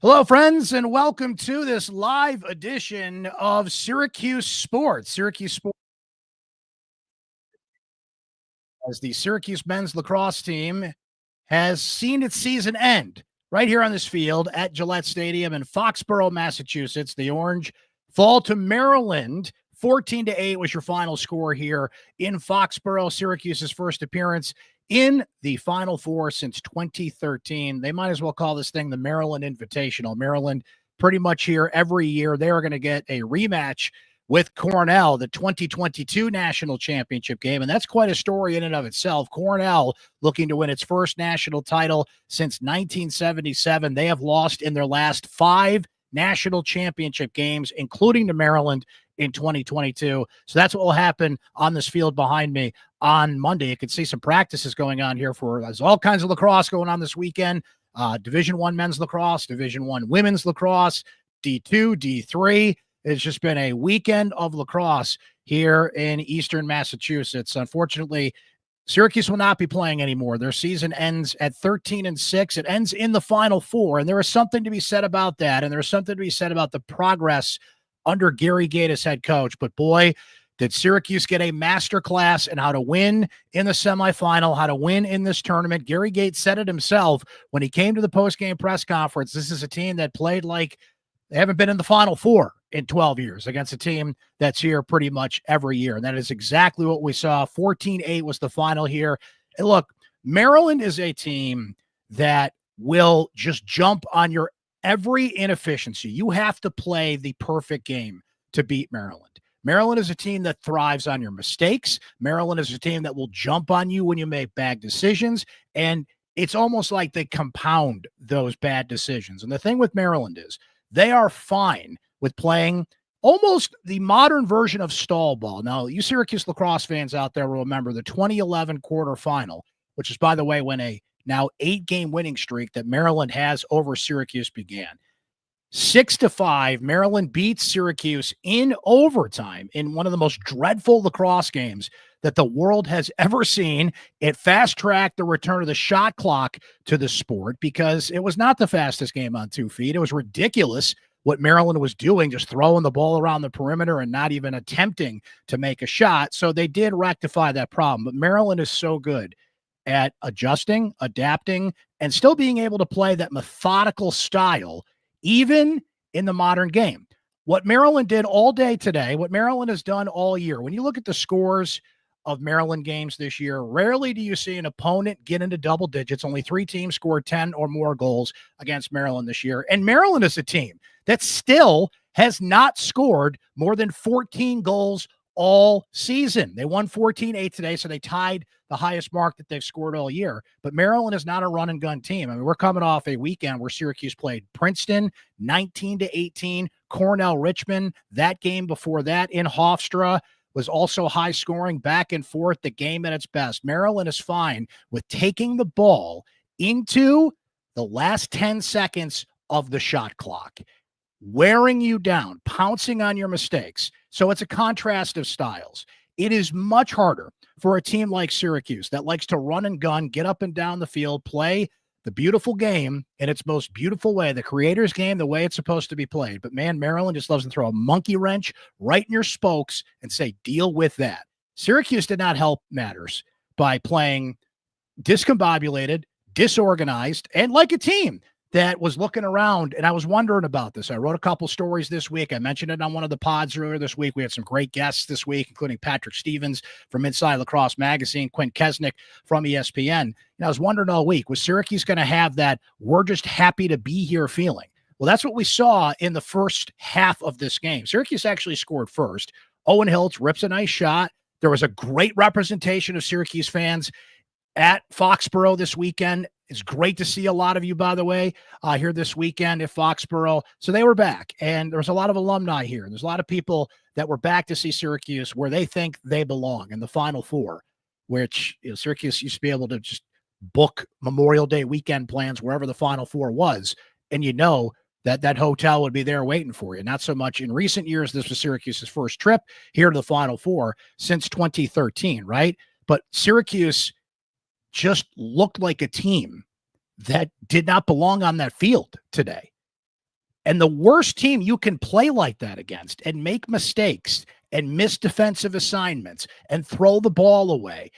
Hello, friends, and welcome to this live edition of Syracuse Sports. Syracuse Sports, as the Syracuse men's lacrosse team has seen its season end right here on this field at Gillette Stadium in Foxborough, Massachusetts. The Orange fall to Maryland. 14-8 was your final score here in Foxborough. Syracuse's first appearance in the Final Four since 2013. They might as well call this thing the Maryland Invitational. Maryland pretty much here every year. They are going to get a rematch with Cornell, the 2022 national championship game. And that's quite a story in and of itself. Cornell looking to win its first national title since 1977. They have lost in their last 5 national championship games, including to Maryland in 2022. So that's what will happen on this field behind me on Monday. You can see some practices going on here there's all kinds of lacrosse going on this weekend. Division I men's lacrosse, Division I women's lacrosse, D2, D3. It's just been a weekend of lacrosse here in Eastern Massachusetts. Unfortunately, Syracuse will not be playing anymore. Their season ends at 13-6. It ends in the Final Four, and there is something to be said about that, and there's something to be said about the progress under Gary Gait as head coach. But boy, did Syracuse get a masterclass in how to win in the semifinal, how to win in this tournament. Gary Gait said it himself when he came to the postgame press conference. This is a team that played like they haven't been in the Final Four in 12 years against a team that's here pretty much every year. And that is exactly what we saw. 14-8 was the final here. And look, Maryland is a team that will just jump on your every inefficiency. You have to play the perfect game to beat Maryland. Maryland is a team that thrives on your mistakes. Maryland is a team that will jump on you when you make bad decisions. And it's almost like they compound those bad decisions. And the thing with Maryland is they are fine with playing almost the modern version of stall ball. Now, you Syracuse lacrosse fans out there will remember the 2011 quarterfinal, which is, by the way, when a now 8-game winning streak that Maryland has over Syracuse began. 6-5, Maryland beats Syracuse in overtime in one of the most dreadful lacrosse games that the world has ever seen. It fast-tracked the return of the shot clock to the sport because it was not the fastest game on 2 feet. It was ridiculous what Maryland was doing, just throwing the ball around the perimeter and not even attempting to make a shot. So they did rectify that problem. But Maryland is so good at adjusting, adapting, and still being able to play that methodical style, even in the modern game. What Maryland did all day today, what Maryland has done all year, when you look at the scores of Maryland games this year, rarely do you see an opponent get into double digits. Only 3 teams scored 10 or more goals against Maryland this year. And Maryland is a team that still has not scored more than 14 goals all season. They won 14-8 today, so they tied the highest mark that they've scored all year. But Maryland is not a run and gun team. I mean, we're coming off a weekend where Syracuse played Princeton 19-18, Cornell Richmond. That game before that in Hofstra was also high scoring, back and forth, the game at its best. Maryland is fine with taking the ball into the last 10 seconds of the shot clock, wearing you down, pouncing on your mistakes. So it's a contrast of styles. It is much harder for a team like Syracuse that likes to run and gun, get up and down the field, play the beautiful game in its most beautiful way, the creator's game, the way it's supposed to be played. But man, Maryland just loves to throw a monkey wrench right in your spokes and say, deal with that. Syracuse did not help matters by playing discombobulated, disorganized, and like a team that was looking around, and I was wondering about this. I wrote a couple stories this week. I mentioned it on one of the pods earlier this week. We had some great guests this week, including Patrick Stevens from Inside Lacrosse Magazine, Quinn Kesnick from ESPN. And I was wondering all week, was Syracuse going to have that we're just happy to be here feeling? Well, that's what we saw in the first half of this game. Syracuse actually scored first. Owen Hiltz rips a nice shot. There was a great representation of Syracuse fans at Foxborough this weekend. It's great to see a lot of you, by the way, here this weekend at Foxborough. So they were back, and there's a lot of alumni here. There's a lot of people that were back to see Syracuse where they think they belong in the Final Four, which Syracuse used to be able to just book Memorial Day weekend plans wherever the Final Four was, and that hotel would be there waiting for you. Not so much in recent years. This was Syracuse's first trip here to the Final Four since 2013, right? But Syracuse just looked like a team that did not belong on that field today. And the worst team you can play like that against and make mistakes and miss defensive assignments and throw the ball away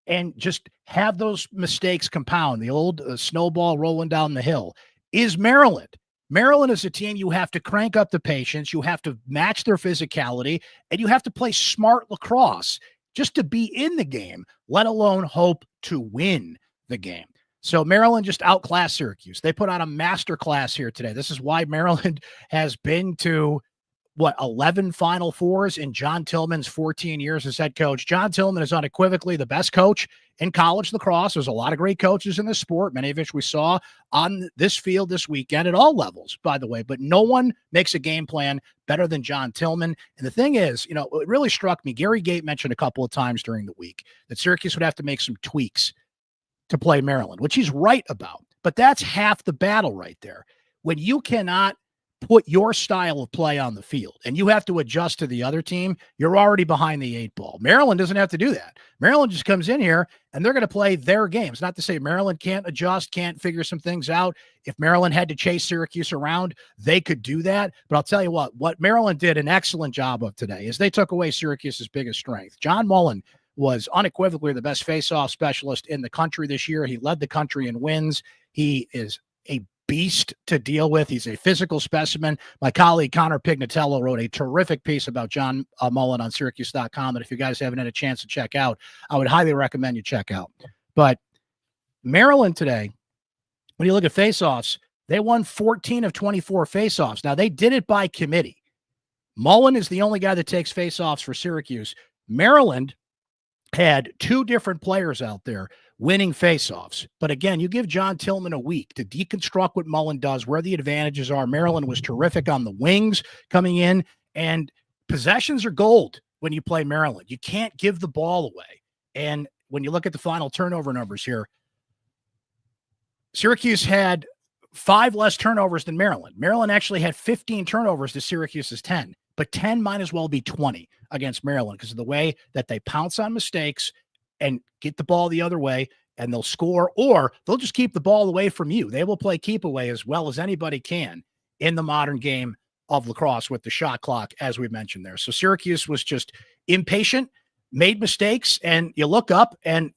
and just have those mistakes compound, the old snowball rolling down the hill, is Maryland. Maryland is a team you have to crank up the patience, you have to match their physicality, and you have to play smart lacrosse just to be in the game, let alone hope to win the game. So Maryland just outclassed Syracuse. They put on a master class here today. This is why Maryland has been to 11 Final Fours in John Tillman's 14 years as head coach. John Tillman is unequivocally the best coach in college lacrosse. There's a lot of great coaches in the sport, many of which we saw on this field this weekend at all levels, by the way, but no one makes a game plan better than John Tillman. And the thing is, it really struck me. Gary Gait mentioned a couple of times during the week that Syracuse would have to make some tweaks to play Maryland, which he's right about. But that's half the battle right there. When you cannot put your style of play on the field and you have to adjust to the other team, you're already behind the 8 ball. Maryland doesn't have to do that. Maryland just comes in here and they're going to play their games. Not to say Maryland can't adjust, can't figure some things out. If Maryland had to chase Syracuse around, they could do that. But I'll tell you what Maryland did an excellent job of today is they took away Syracuse's biggest strength. John Mullen was unequivocally the best face-off specialist in the country this year. He led the country in wins. He is a beast to deal with. He's a physical specimen. My colleague Connor Pignatello wrote a terrific piece about John Mullen on syracuse.com that if you guys haven't had a chance to check out, I would highly recommend you check out. But Maryland today, when you look at faceoffs, they won 14 of 24 faceoffs. Now, they did it by committee. Mullen is the only guy that takes faceoffs for Syracuse. Maryland had two different players out there winning faceoffs. But again, you give John Tillman a week to deconstruct what Mullen does, where the advantages are. Maryland was terrific on the wings coming in, and possessions are gold when you play Maryland. You can't give the ball away. And when you look at the final turnover numbers here, Syracuse had 5 less turnovers than Maryland. Maryland actually had 15 turnovers to Syracuse's 10, but 10 might as well be 20 against Maryland because of the way that they pounce on mistakes and get the ball the other way, and they'll score, or they'll just keep the ball away from you. They will play keep away as well as anybody can in the modern game of lacrosse with the shot clock, as we mentioned there. So Syracuse was just impatient, made mistakes, and you look up and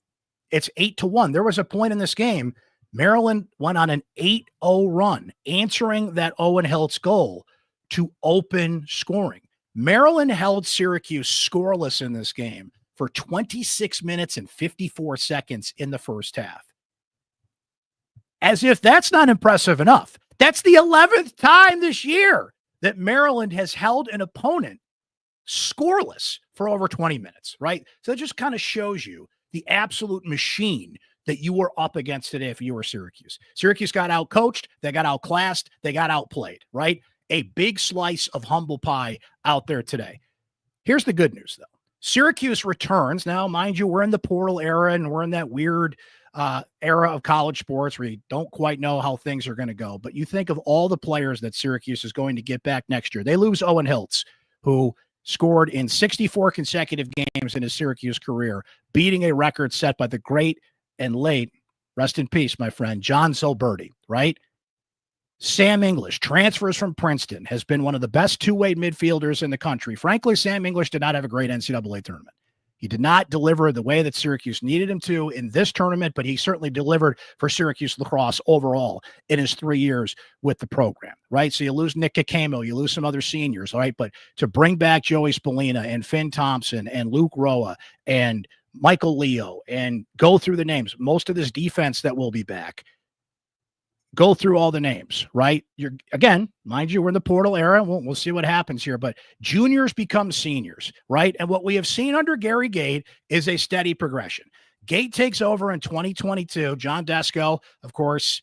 it's 8-1. There was a point in this game, Maryland went on an 8-0 run, answering that Owen Hiltz goal to open scoring. Maryland held Syracuse scoreless in this game for 26 minutes and 54 seconds in the first half. As if that's not impressive enough. That's the 11th time this year that Maryland has held an opponent scoreless for over 20 minutes, right? So it just kind of shows you the absolute machine that you were up against today if you were Syracuse. Syracuse got outcoached, they got outclassed, they got outplayed, right? A big slice of humble pie out there today. Here's the good news, though. Syracuse returns. Now, mind you, we're in the portal era, and we're in that weird era of college sports where you don't quite know how things are going to go. But you think of all the players that Syracuse is going to get back next year. They lose Owen Hiltz, who scored in 64 consecutive games in his Syracuse career, beating a record set by the great and late, rest in peace, my friend, John Zilberti, right? Sam English transfers from Princeton, has been one of the best two-way midfielders in the country. Frankly, Sam English did not have a great NCAA tournament. He did not deliver the way that Syracuse needed him to in this tournament, but he certainly delivered for Syracuse lacrosse overall in his 3 years with the program, right? So you lose Nick Kakamo, you lose some other seniors, right? But to bring back Joey Spallina and Finn Thompson and Luke Roa and Michael Leo and go through the names, most of this defense that will be back, go through all the names, right? You're, again, mind you, we're in the portal era. We'll see what happens here, but juniors become seniors, right? And what we have seen under Gary Gait is a steady progression. Gait takes over in 2022. John Desko, of course,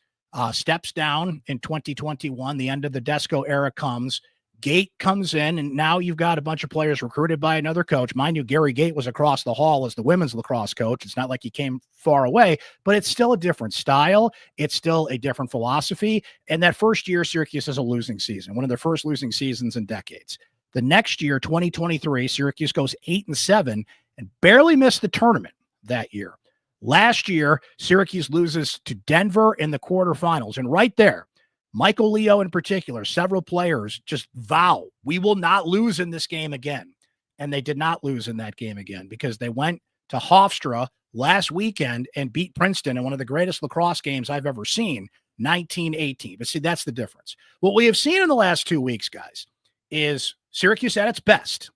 steps down in 2021. The end of the Desko era comes. Gait comes in, and now you've got a bunch of players recruited by another coach. Mind you, Gary Gait was across the hall as the women's lacrosse coach. It's not like he came far away, but it's still a different style. It's still a different philosophy. And that first year, Syracuse has a losing season, one of their first losing seasons in decades. The next year, 2023, Syracuse goes 8-7 and barely missed the tournament that year. Last year, Syracuse loses to Denver in the quarterfinals. And right there, Michael Leo in particular, several players just vow, we will not lose in this game again. And they did not lose in that game again because they went to Hofstra last weekend and beat Princeton in one of the greatest lacrosse games I've ever seen, 1918. But see, that's the difference. What we have seen in the last 2 weeks, guys, is Syracuse at its best.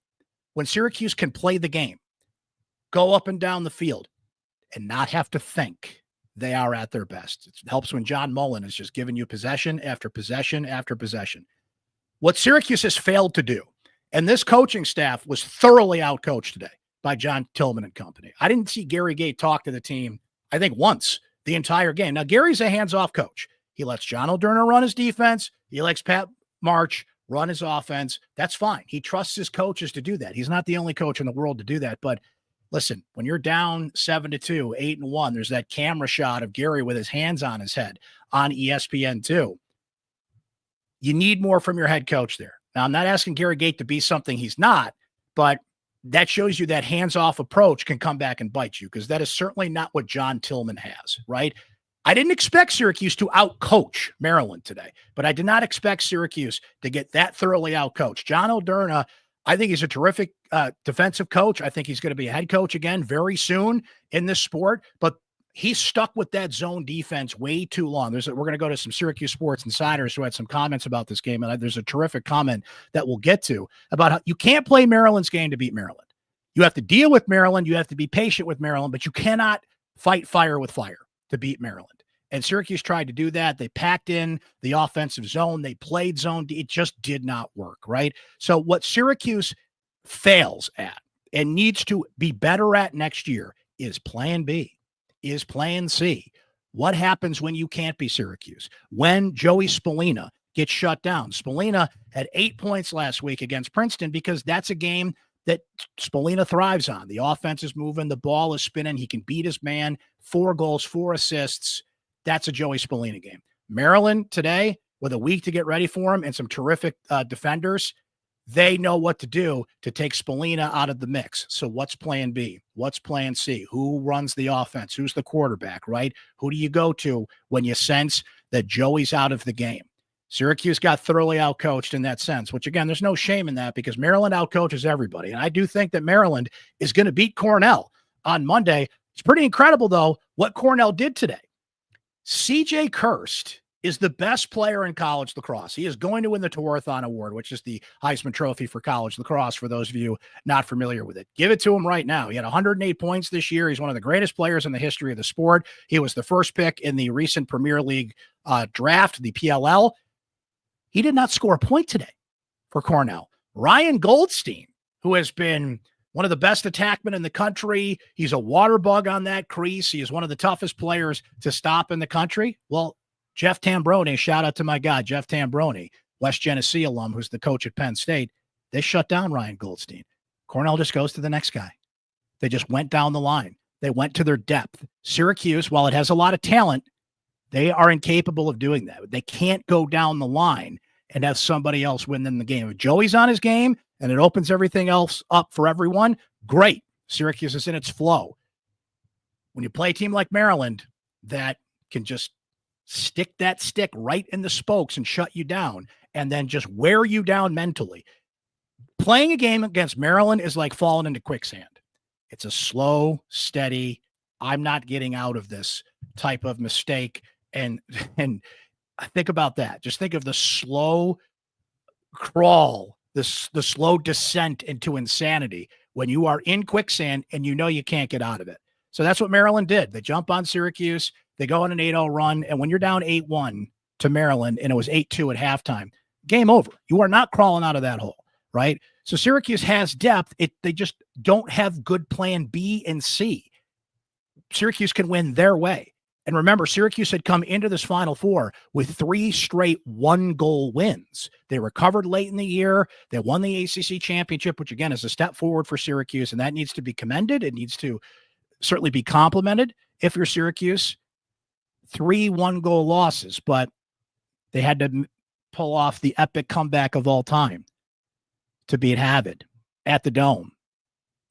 When Syracuse can play the game, go up and down the field, and not have to think, they are at their best. It helps when John Mullen is just giving you possession after possession after possession. What Syracuse has failed to do, and this coaching staff was thoroughly outcoached today by John Tillman and company. I didn't see Gary Gait talk to the team, I think, once the entire game. Now, Gary's a hands-off coach. He lets John O'Derner run his defense. He lets Pat March run his offense. That's fine. He trusts his coaches to do that. He's not the only coach in the world to do that. But listen, when you're down 7-2, 8-1, there's that camera shot of Gary with his hands on his head on ESPN2. You need more from your head coach there. Now, I'm not asking Gary Gait to be something he's not, but that shows you that hands-off approach can come back and bite you, because that is certainly not what John Tillman has, right? I didn't expect Syracuse to out-coach Maryland today, but I did not expect Syracuse to get that thoroughly out-coached. John O'Derner, I think he's a terrific defensive coach. I think he's going to be a head coach again very soon in this sport, but he's stuck with that zone defense way too long. We're going to go to some Syracuse Sports Insiders who had some comments about this game, and there's a terrific comment that we'll get to about how you can't play Maryland's game to beat Maryland. You have to deal with Maryland. You have to be patient with Maryland, but you cannot fight fire with fire to beat Maryland. And Syracuse tried to do that. They packed in the offensive zone. They played zone. It just did not work, right? So what Syracuse fails at and needs to be better at next year is plan B, is plan C. What happens when you can't be Syracuse? When Joey Spallina gets shut down. Spallina had 8 points last week against Princeton because that's a game that Spallina thrives on. The offense is moving. The ball is spinning. He can beat his man. 4 goals, 4 assists. That's a Joey Spallina game. Maryland today, with a week to get ready for him and some terrific defenders, they know what to do to take Spallina out of the mix. So what's plan B? What's plan C? Who runs the offense? Who's the quarterback, right? Who do you go to when you sense that Joey's out of the game? Syracuse got thoroughly outcoached in that sense, which, again, there's no shame in that because Maryland outcoaches everybody. And I do think that Maryland is going to beat Cornell on Monday. It's pretty incredible, though, what Cornell did today. C.J. Kirst is the best player in college lacrosse. He is going to win the Tewathon Award, which is the Heisman Trophy for college lacrosse, for those of you not familiar with it. Give it to him right now. He had 108 points this year. He's one of the greatest players in the history of the sport. He was the first pick in the recent Premier League draft, the PLL. He did not score a point today for Cornell. Ryan Goldstein, who has been one of the best attackmen in the country. He's a water bug on that crease. He is one of the toughest players to stop in the country. Well, Jeff Tambroni, shout out to my guy, Jeff Tambroni, West Genesee alum, who's the coach at Penn State. They shut down Ryan Goldstein. Cornell just goes to the next guy. They just went down the line. They went to their depth. Syracuse, while it has a lot of talent, they are incapable of doing that. They can't go down the line and have somebody else win them the game. If Joey's on his game and it opens everything else up for everyone, great. Syracuse is in its flow. When you play a team like Maryland that can just stick that stick right in the spokes and shut you down and then just wear you down mentally, playing a game against Maryland is like falling into quicksand. It's a slow, steady, I'm not getting out of this type of mistake. And think about that. Just think of the slow crawl, the slow descent into insanity when you are in quicksand and you know you can't get out of it. So that's what Maryland did. They jump on Syracuse. They go on an 8-0 run. And when you're down 8-1 to Maryland and it was 8-2 at halftime, game over. You are not crawling out of that hole, right? So Syracuse has depth. They just don't have good plan B and C. Syracuse can win their way. And remember, Syracuse had come into this Final Four with 3 straight 1-goal wins. They recovered late in the year. They won the ACC championship, which, again, is a step forward for Syracuse, and that needs to be commended. It needs to certainly be complimented if you're Syracuse. 3 1-goal losses, but they had to pull off the epic comeback of all time to beat Harvard at the Dome,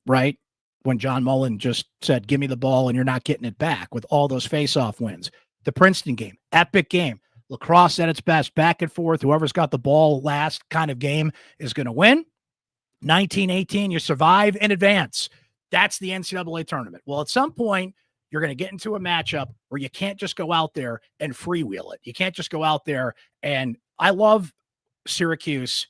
right? When John Mullen just said, give me the ball and you're not getting it back with all those face-off wins. The Princeton game, epic game. Lacrosse at its best, back and forth. Whoever's got the ball last kind of game is going to win. 1918, you survive in advance. That's the NCAA tournament. Well, at some point, you're going to get into a matchup where you can't just go out there and freewheel it. You can't just go out there. And I love Syracuse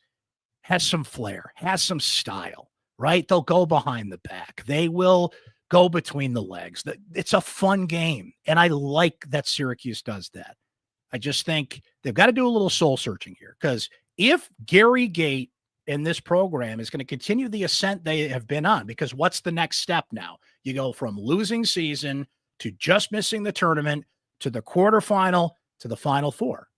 has some flair, has some style, right? They'll go behind the back. They will go between the legs. It's a fun game. And I like that Syracuse does that. I just think they've got to do a little soul searching here, because if Gary Gait in this program is going to continue the ascent they have been on, because what's the next step now? You go from losing season to just missing the tournament to the quarterfinal to the Final Four.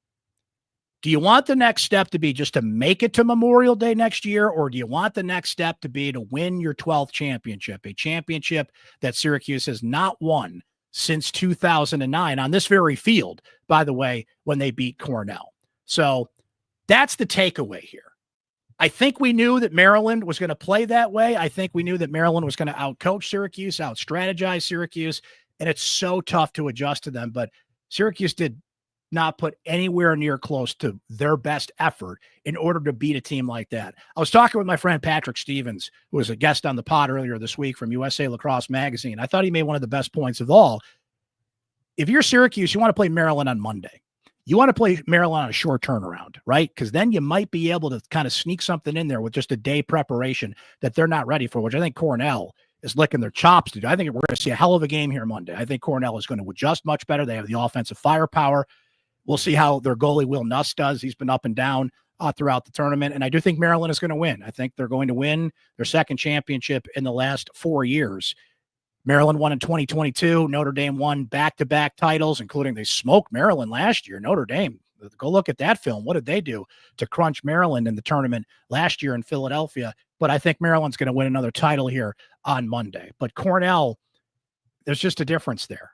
Do you want the next step to be just to make it to Memorial Day next year, or do you want the next step to be to win your 12th championship, a championship that Syracuse has not won since 2009 on this very field, by the way, when they beat Cornell? So that's the takeaway here. I think we knew that Maryland was going to play that way. I think we knew that Maryland was going to outcoach Syracuse, out-strategize Syracuse, and it's so tough to adjust to them. But Syracuse did not put anywhere near close to their best effort in order to beat a team like that. I was talking with my friend Patrick Stevens, who was a guest on the pod earlier this week from USA Lacrosse Magazine. I thought he made one of the best points of all. If you're Syracuse, you want to play Maryland on Monday. You want to play Maryland on a short turnaround, right? Because then you might be able to kind of sneak something in there with just a day preparation that they're not ready for, which I think Cornell is licking their chops to do. I think we're going to see a hell of a game here Monday. I think Cornell is going to adjust much better. They have the offensive firepower. We'll see how their goalie Will Nuss does. He's been up and down throughout the tournament. And I do think Maryland is going to win. I think they're going to win their second championship in the last 4 years. Maryland won in 2022. Notre Dame won back-to-back titles, including they smoked Maryland last year. Notre Dame, go look at that film. What did they do to crunch Maryland in the tournament last year in Philadelphia? But I think Maryland's going to win another title here on Monday. But Cornell, there's just a difference there.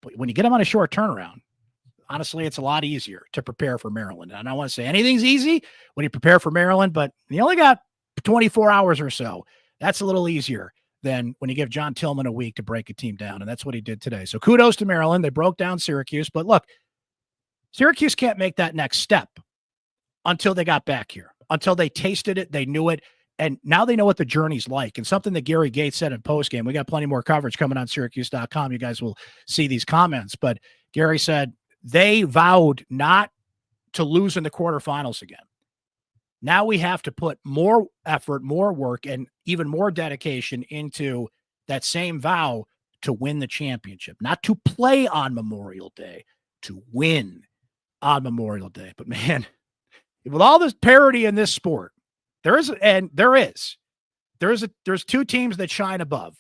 But when you get them on a short turnaround, honestly, it's a lot easier to prepare for Maryland. And I don't want to say anything's easy when you prepare for Maryland, but you only got 24 hours or so. That's a little easier than when you give John Tillman a week to break a team down. And that's what he did today. So kudos to Maryland. They broke down Syracuse. But look, Syracuse can't make that next step until they got back here, until they tasted it, they knew it, and now they know what the journey's like. And something that Gary Gait said in postgame, we got plenty more coverage coming on syracuse.com. You guys will see these comments. But Gary said, they vowed not to lose in the quarterfinals again. Now we have to put more effort, more work, and even more dedication into that same vow to win the championship, not to play on Memorial Day, to win on Memorial Day. But man, with all this parity in this sport, there's two teams that shine above,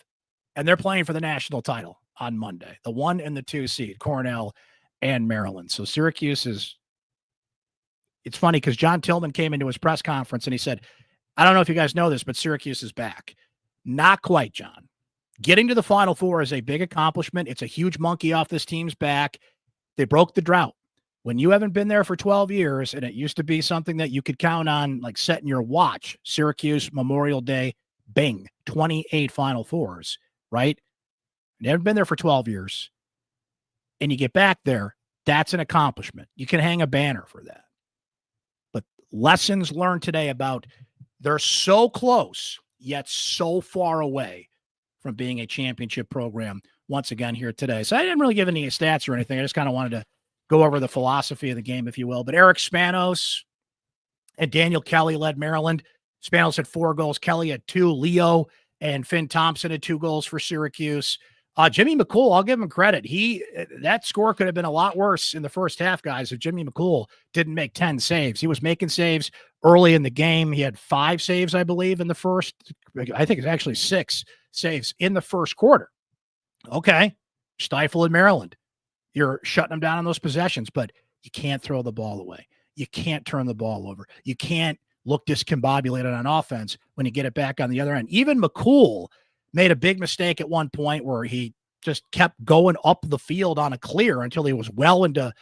and they're playing for the national title on Monday, the 1 and the 2 seed, Cornell and Maryland. So Syracuse is, it's funny because John Tillman came into his press conference and he said, I don't know if you guys know this, but Syracuse is back. Not quite, John. Getting to the Final Four is a big accomplishment. It's a huge monkey off this team's back. They broke the drought. When you haven't been there for 12 years, and it used to be something that you could count on, like setting your watch, Syracuse, Memorial Day, bing, 28 Final Fours, right? You haven't been there for 12 years. And you get back there, that's an accomplishment. You can hang a banner for that. But lessons learned today about they're so close, yet so far away from being a championship program once again here today. So I didn't really give any stats or anything. I just kind of wanted to go over the philosophy of the game, if you will. But Eric Spanos and Daniel Kelly led Maryland. Spanos had 4 goals. Kelly had 2. Leo and Finn Thompson had 2 goals for Syracuse. Jimmy McCool, I'll give him credit. That score could have been a lot worse in the first half, guys, if Jimmy McCool didn't make 10 saves. He was making saves early in the game. He had 5 saves, I believe, in the first. I think it's actually 6 saves in the first quarter. Okay, stifle in Maryland. You're shutting them down on those possessions, but you can't throw the ball away. You can't turn the ball over. You can't look discombobulated on offense when you get it back on the other end. Even McCool made a big mistake at one point where he just kept going up the field on a clear until he was well into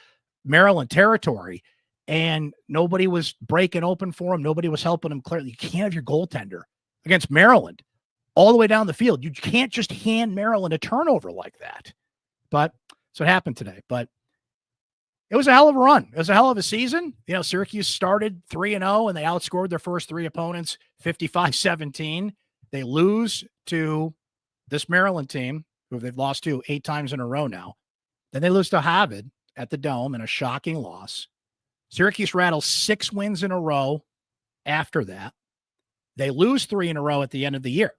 Maryland territory, and nobody was breaking open for him. Nobody was helping him clear. You can't have your goaltender against Maryland all the way down the field. You can't just hand Maryland a turnover like that. But that's what happened today. But it was a hell of a run. It was a hell of a season. Syracuse started 3-0, and they outscored their first three opponents 55-17. They lose to this Maryland team, who they've lost to 8 times in a row now. Then they lose to Harvard at the Dome in a shocking loss. Syracuse rattles 6 wins in a row after that. They lose 3 in a row at the end of the year.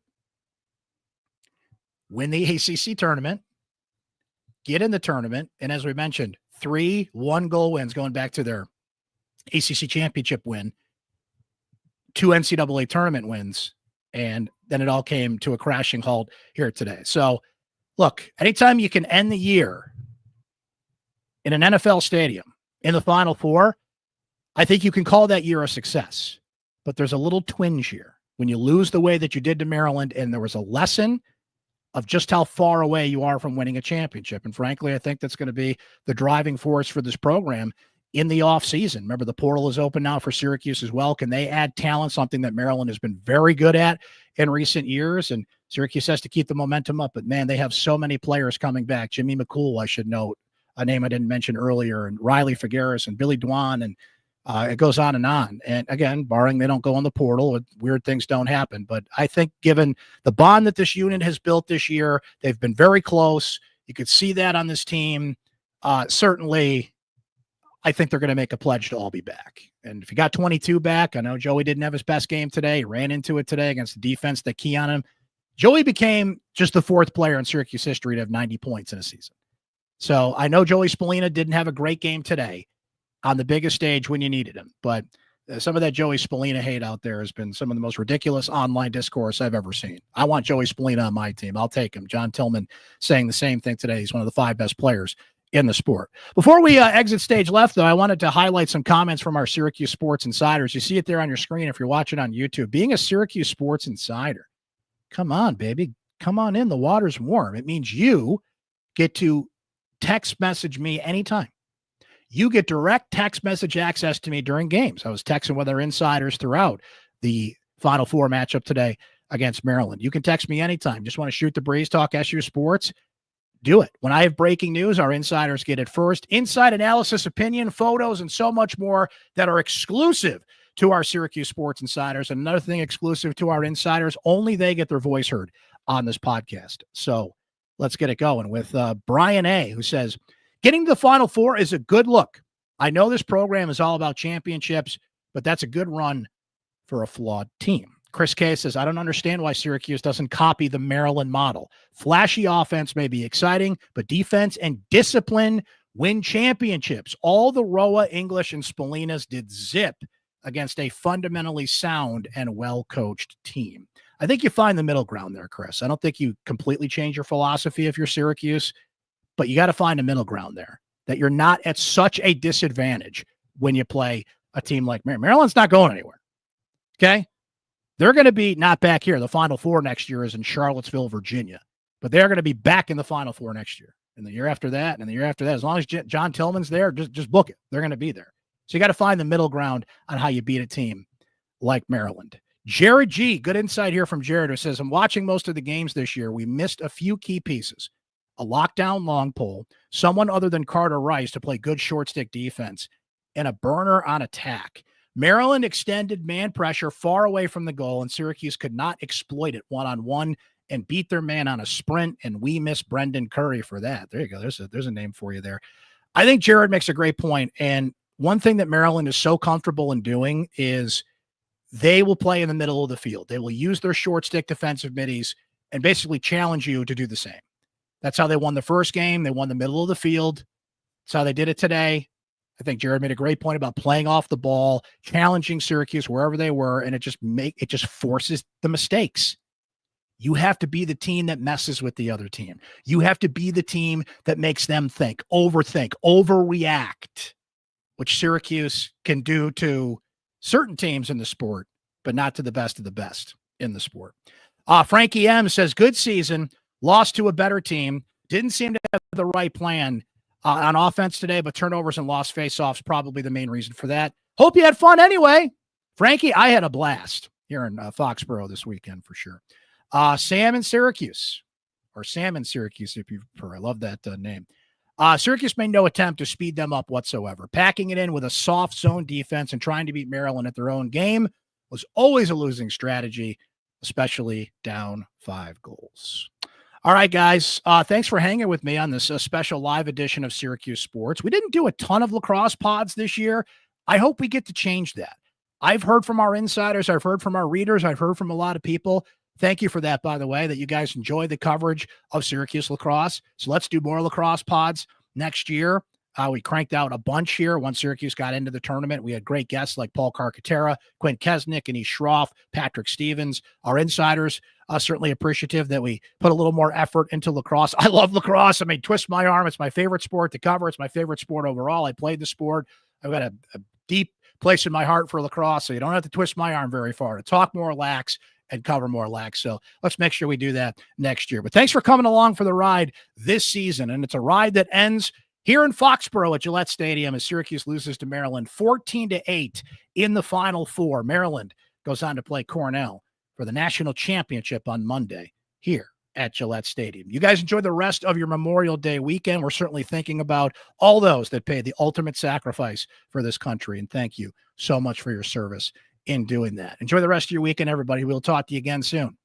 Win the ACC tournament, get in the tournament, and as we mentioned, 3 one-goal wins going back to their ACC championship win, 2 NCAA tournament wins, and then it all came to a crashing halt here today. So, look, anytime you can end the year in an NFL stadium in the Final Four, I think you can call that year a success. But there's a little twinge here. When you lose the way that you did to Maryland, and there was a lesson of just how far away you are from winning a championship. And frankly, I think that's going to be the driving force for this program in the offseason. Remember, the portal is open now for Syracuse as well. Can they add talent, something that Maryland has been very good at in recent years? And Syracuse has to keep the momentum up. But, man, they have so many players coming back. Jimmy McCool, I should note, a name I didn't mention earlier, and Riley Figueres and Billy Dwan, and it goes on. And again, barring they don't go on the portal, weird things don't happen. But I think given the bond that this unit has built this year, they've been very close. You could see that on this team. Certainly, I think they're going to make a pledge to all be back. And if you got 22 back, I know Joey didn't have his best game today. He ran into it today against the defense that key on him. Joey became just the 4th player in Syracuse history to have 90 points in a season. So I know Joey Spallina didn't have a great game today on the biggest stage when you needed him. But some of that Joey Spallina hate out there has been some of the most ridiculous online discourse I've ever seen. I want Joey Spallina on my team. I'll take him. John Tillman saying the same thing today. He's one of the 5 best players in the sport. Before we exit stage left, though, I wanted to highlight some comments from our Syracuse Sports Insiders. You see it there on your screen if you're watching on YouTube. Being a Syracuse Sports Insider, come on, baby. Come on in. The water's warm. It means you get to text message me anytime. You get direct text message access to me during games. I was texting with our insiders throughout the Final Four matchup today against Maryland. You can text me anytime. Just want to shoot the breeze, talk SU sports, do it. When I have breaking news, our insiders get it first. Inside analysis, opinion, photos, and so much more that are exclusive to our Syracuse Sports Insiders. And another thing exclusive to our insiders, only they get their voice heard on this podcast. So let's get it going with Brian A., who says, getting to the Final Four is a good look. I know this program is all about championships, but that's a good run for a flawed team. Chris K. says, I don't understand why Syracuse doesn't copy the Maryland model. Flashy offense may be exciting, but defense and discipline win championships. All the Roa, English, and Spallinas did zip against a fundamentally sound and well-coached team. I think you find the middle ground there, Chris. I don't think you completely change your philosophy if you're Syracuse, but you got to find a middle ground there, that you're not at such a disadvantage when you play a team like Maryland. Maryland's not going anywhere, okay? They're going to be not back here. The Final Four next year is in Charlottesville, Virginia, but they're going to be back in the Final Four next year, and the year after that, and the year after that. As long as John Tillman's there, just book it. They're going to be there. So you got to find the middle ground on how you beat a team like Maryland. Jared G., good insight here from Jared, who says, I'm watching most of the games this year. We missed a few key pieces. A lockdown long pole, someone other than Carter Rice to play good short stick defense, and a burner on attack. Maryland extended man pressure far away from the goal, and Syracuse could not exploit it one-on-one and beat their man on a sprint, and we miss Brendan Curry for that. There you go. There's a name for you there. I think Jared makes a great point, and one thing that Maryland is so comfortable in doing is they will play in the middle of the field. They will use their short stick defensive middies and basically challenge you to do the same. That's how they won the first game. They won the middle of the field. That's how they did it today. I think Jared made a great point about playing off the ball, challenging Syracuse wherever they were, and it just forces the mistakes. You have to be the team that messes with the other team. You have to be the team that makes them think, overreact, which Syracuse can do to certain teams in the sport, but not to the best of the best in the sport. Frankie M. says, good season, lost to a better team, didn't seem to have the right plan on offense today, but turnovers and lost faceoffs probably the main reason for that. Hope you had fun anyway. Frankie, I had a blast here in Foxborough this weekend for sure. Sam in Syracuse, or Sam in Syracuse if you prefer. I love that name. Syracuse made no attempt to speed them up whatsoever. Packing it in with a soft zone defense and trying to beat Maryland at their own game was always a losing strategy, especially down 5 goals. All right, guys. Thanks for hanging with me on this special live edition of Syracuse Sports. We didn't do a ton of lacrosse pods this year. I hope we get to change that. I've heard from our insiders. I've heard from our readers. I've heard from a lot of people. Thank you for that, by the way, that you guys enjoy the coverage of Syracuse lacrosse. So let's do more lacrosse pods next year. We cranked out a bunch here once Syracuse got into the tournament. We had great guests like Paul Carcaterra, Quinn Kesnick, Anish Shroff, Patrick Stevens. Our insiders certainly appreciative that we put a little more effort into lacrosse. I love lacrosse. I mean, twist my arm. It's my favorite sport to cover. It's my favorite sport overall. I played the sport. I've got a deep place in my heart for lacrosse, so you don't have to twist my arm very far to talk more lax and cover more lax. So let's make sure we do that next year. But thanks for coming along for the ride this season. And it's a ride that ends here in Foxborough at Gillette Stadium as Syracuse loses to Maryland 14-8 in the Final Four. Maryland goes on to play Cornell for the national championship on Monday here at Gillette Stadium. You guys enjoy the rest of your Memorial Day weekend. We're certainly thinking about all those that paid the ultimate sacrifice for this country. And thank you so much for your service in doing that. Enjoy the rest of your weekend, everybody. We'll talk to you again soon.